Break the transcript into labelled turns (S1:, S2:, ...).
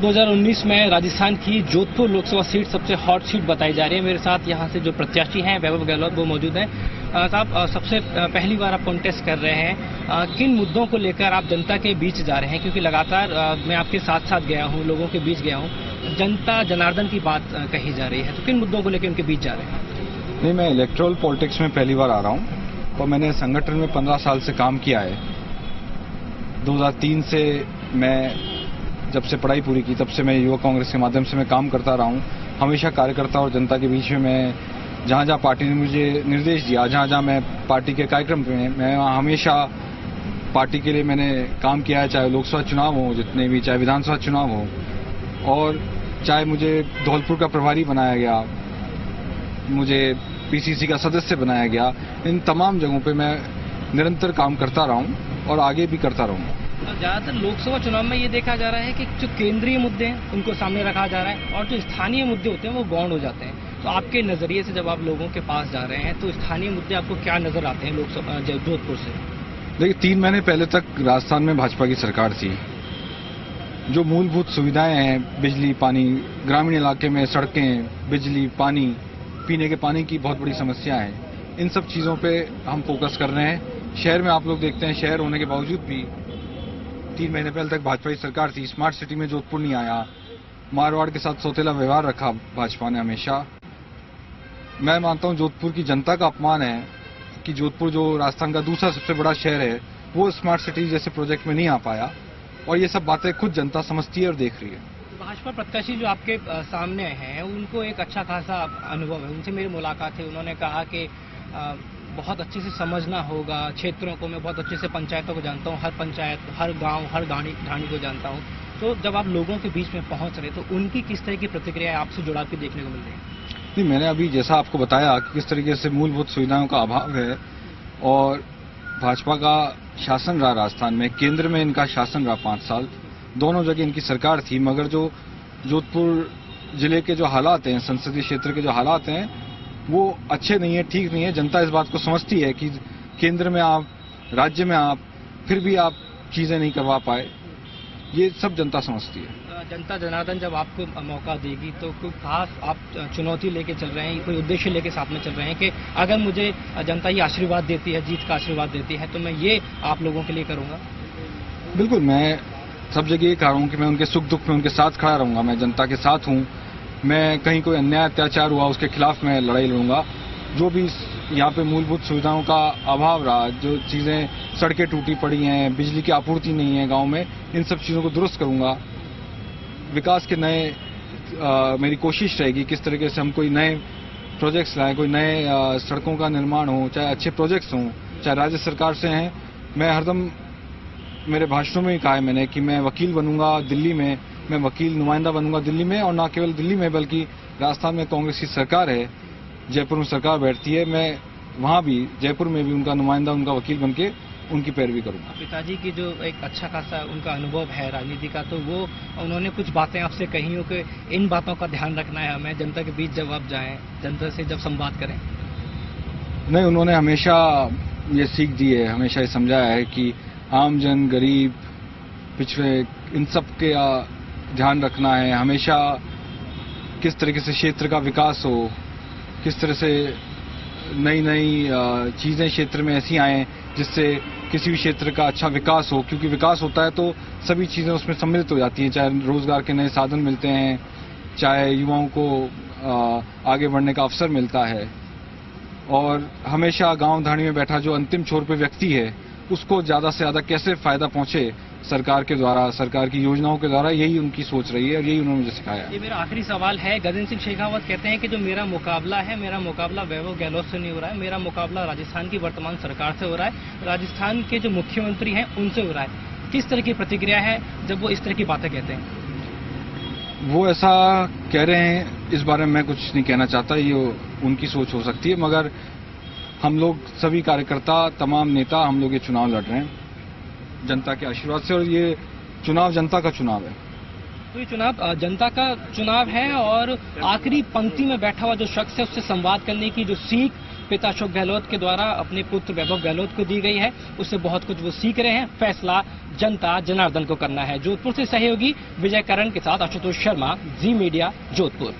S1: 2019 में राजस्थान की जोधपुर लोकसभा सीट सबसे हॉट सीट बताई जा रही है। मेरे साथ यहां से जो प्रत्याशी हैं वैभव गहलोत वो मौजूद हैं। साहब, सबसे पहली बार आप कॉन्टेस्ट कर रहे हैं, किन मुद्दों को लेकर आप जनता के बीच जा रहे हैं? क्योंकि लगातार मैं आपके साथ साथ गया हूं, लोगों के बीच गया हूं, जनता जनार्दन की बात कही जा रही है, तो किन मुद्दों को लेकर उनके बीच जा रहे हैं?
S2: नहीं, मैं इलेक्ट्रल पॉलिटिक्स में पहली बार आ रहा हूं और मैंने संगठन में 15 साल से काम किया है। 2003 से मैं जब से पढ़ाई पूरी की तब से मैं युवा कांग्रेस के माध्यम से मैं काम करता रहा हूं। हमेशा कार्यकर्ता और जनता के बीच में मैं जहां जहां पार्टी ने मुझे निर्देश दिया, जहां जहां मैं पार्टी के कार्यक्रम में मैं हमेशा पार्टी के लिए मैंने काम किया है, चाहे लोकसभा चुनाव हो जितने भी, चाहे विधानसभा चुनाव हो, और चाहे मुझे धौलपुर का प्रभारी बनाया गया, मुझे पीसीसी का सदस्य बनाया गया। इन तमाम जगहों पे मैं निरंतर काम करता रहा हूं और आगे भी करता रहूंगा।
S1: ज्यादातर लोकसभा चुनाव में ये देखा जा रहा है कि जो केंद्रीय मुद्दे हैं उनको सामने रखा जा रहा है और जो स्थानीय मुद्दे होते हैं वो गौण हो जाते हैं। तो आपके नजरिए से जब आप लोगों के पास जा रहे हैं तो स्थानीय मुद्दे आपको क्या नजर आते हैं लोकसभा जोधपुर से?
S2: देखिए, 3 महीने पहले तक राजस्थान में भाजपा की सरकार थी। जो मूलभूत सुविधाएं हैं, बिजली, पानी, ग्रामीण इलाके में सड़कें, बिजली, पानी, पीने के पानी की बहुत बड़ी समस्या है। इन सब चीजों पे हम फोकस कर रहे हैं। शहर में आप लोग देखते हैं, शहर होने के बावजूद भी 3 महीने पहले तक भाजपा की सरकार थी। स्मार्ट सिटी में जोधपुर नहीं आया। मारवाड़ के साथ सौतेला व्यवहार रखा भाजपा ने हमेशा। मैं मानता हूं जोधपुर की जनता का अपमान है कि जोधपुर जो राजस्थान का दूसरा सबसे बड़ा शहर है वो स्मार्ट सिटी जैसे प्रोजेक्ट में नहीं आ पाया, और ये सब बातें खुद जनता समझती है और देख रही है।
S1: भाजपा प्रत्याशी जो आपके सामने हैं उनको एक अच्छा खासा अनुभव है, उनसे मेरी मुलाकात है। उन्होंने कहा कि बहुत अच्छे से समझना होगा क्षेत्रों को। मैं बहुत अच्छे से पंचायतों को जानता हूँ, हर पंचायत, हर गांव, हर ढाणी को जानता हूँ। तो जब आप लोगों के बीच में पहुंच रहे तो उनकी किस तरह की प्रतिक्रिया आपसे जुड़ाव की देखने को मिल रही है?
S2: नहीं, मैंने अभी जैसा आपको बताया कि किस तरीके से मूलभूत सुविधाओं का अभाव है, और भाजपा का शासन रहा राजस्थान में, केंद्र में इनका शासन रहा 5 साल, दोनों जगह इनकी सरकार थी, मगर जो जोधपुर जिले के जो हालात हैं, संसदीय क्षेत्र के जो हालात हैं, वो अच्छे नहीं है, ठीक नहीं है। जनता इस बात को समझती है कि केंद्र में आप, राज्य में आप, फिर भी आप चीजें नहीं करवा पाए। ये सब जनता समझती है।
S1: जनता जनार्दन जब आपको मौका देगी तो कोई खास आप चुनौती लेके चल रहे हैं, कोई उद्देश्य लेके साथ में चल रहे हैं कि अगर मुझे जनता ये आशीर्वाद देती है, जीत का आशीर्वाद देती है, तो मैं ये आप लोगों के लिए करूंगा?
S2: बिल्कुल, मैं सब जगह ये कह रहा हूं कि मैं उनके सुख दुख में उनके साथ खड़ा रहूंगा। मैं जनता के साथ हूं। मैं कहीं कोई अन्याय अत्याचार हुआ उसके खिलाफ मैं लड़ाई लड़ूंगा। जो भी यहाँ पे मूलभूत सुविधाओं का अभाव रहा, जो चीजें, सड़कें टूटी पड़ी हैं, बिजली की आपूर्ति नहीं है गांव में, इन सब चीजों को दुरुस्त करूंगा। विकास के नए मेरी कोशिश रहेगी किस तरीके से हम कोई नए प्रोजेक्ट्स लाएं, कोई नए सड़कों का निर्माण हो, चाहे अच्छे प्रोजेक्ट्स हों, चाहे राज्य सरकार से हैं। मैं हरदम मेरे भाषणों में ही कहा है मैंने कि मैं वकील बनूंगा दिल्ली में, मैं वकील नुमाइंदा बनूंगा दिल्ली में, और न केवल दिल्ली में बल्कि राजस्थान में कांग्रेस की सरकार है, जयपुर में सरकार बैठती है, मैं वहां भी जयपुर में भी उनका नुमाइंदा, उनका वकील बनके उनकी पैरवी करूंगा।
S1: पिताजी की जो एक अच्छा खासा उनका अनुभव है राजनीति का, तो वो उन्होंने कुछ बातें आपसे कही हो कि इन बातों का ध्यान रखना है हमें जनता के बीच जब आप जाएं, जनता से जब संवाद करें?
S2: नहीं, उन्होंने हमेशा ये सीख दी है, हमेशा ये समझाया है कि आम जन, गरीब, पिछड़े, इन सब के ध्यान रखना है। हमेशा किस तरीके से क्षेत्र का विकास हो, किस तरह से नई नई चीजें क्षेत्र में ऐसी आए जिससे किसी भी क्षेत्र का अच्छा विकास हो, क्योंकि विकास होता है तो सभी चीजें उसमें सम्मिलित हो जाती हैं। चाहे रोजगार के नए साधन मिलते हैं, चाहे युवाओं को आगे बढ़ने का अवसर मिलता है, और हमेशा गांव धाड़ी में बैठा जो अंतिम छोर पे व्यक्ति है उसको ज्यादा से ज्यादा कैसे फायदा पहुंचे सरकार के द्वारा, सरकार की योजनाओं के द्वारा, यही उनकी सोच रही है और यही उन्होंने मुझे सिखाया।
S1: ये मेरा आखिरी सवाल है। गजेंद्र सिंह शेखावत कहते हैं कि जो मेरा मुकाबला है, मेरा मुकाबला वैभव गहलोत से नहीं हो रहा है, मेरा मुकाबला राजस्थान की वर्तमान सरकार से हो रहा है, राजस्थान के जो मुख्यमंत्री हैं उनसे हो रहा है। किस तरह की प्रतिक्रिया है जब वो इस तरह की बातें कहते हैं?
S2: वो ऐसा कह रहे हैं, इस बारे में मैं कुछ नहीं कहना चाहता, ये उनकी सोच हो सकती है, मगर हम लोग सभी कार्यकर्ता, तमाम नेता, हम लोग ये चुनाव लड़ रहे हैं जनता के आशीर्वाद से, और ये चुनाव जनता का चुनाव है।
S1: तो ये चुनाव जनता का चुनाव है, और आखिरी पंक्ति में बैठा हुआ जो शख्स है उससे संवाद करने की जो सीख पिता अशोक गहलोत के द्वारा अपने पुत्र वैभव गहलोत को दी गई है। उससे बहुत कुछ वो सीख रहे हैं। फैसला जनता जनार्दन को करना है। जोधपुर से सहयोगी विजय करण के साथ आशुतोष शर्मा, जी मीडिया, जोधपुर।